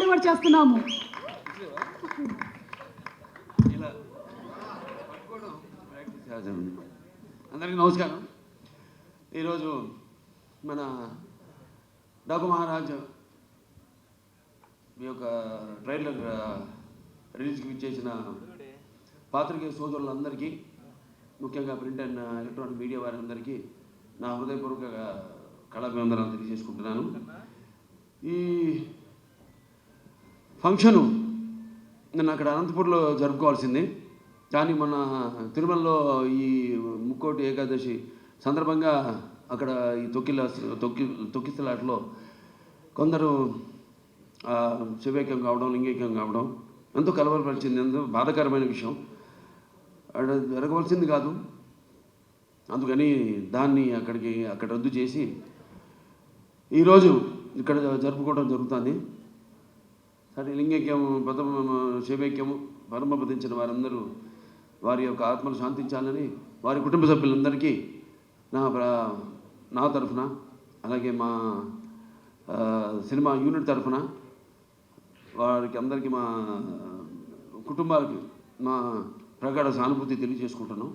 Deliver చేస్తున్నాము. అందరికీ నమస్కారం. ఈరోజు మన డాకు మహారాజ్ మీ యొక్క ట్రైలర్ రిలీజ్కి ఇచ్చేసిన పాత్రికేయ సోదరులందరికీ, ముఖ్యంగా ప్రింట్ అండ్ ఎలక్ట్రానిక్ మీడియా వారందరికీ నా హృదయపూర్వక కళాభివందనాలు తెలియజేసుకుంటున్నాను. ఈ ఫంక్షను నేను అక్కడ అనంతపూర్లో జరుపుకోవాల్సింది, కానీ మన తిరుమలలో ఈ ముక్కోటి ఏకాదశి సందర్భంగా అక్కడ ఈ తొక్కిసలాటలో కొందరు శివైక్యం కావడం, లింగైక్యం కావడం ఎంతో కలవరపరిచింది, ఎంతో బాధాకరమైన విషయం. అక్కడ జరగవలసింది కాదు, అందుకని దాన్ని అక్కడ రద్దు చేసి ఈరోజు ఇక్కడ జరుపుకోవడం జరుగుతుంది. సరే, లింగైక్యము శివైక్యము పరమపదించిన వారందరూ వారి యొక్క ఆత్మలు శాంతించాలని వారి కుటుంబ సభ్యులందరికీ నా తరఫున, అలాగే మా సినిమా యూనిట్ తరఫున వారికి అందరికీ, మా కుటుంబాలకి మా ప్రగాఢ సానుభూతి తెలియజేసుకుంటున్నాం.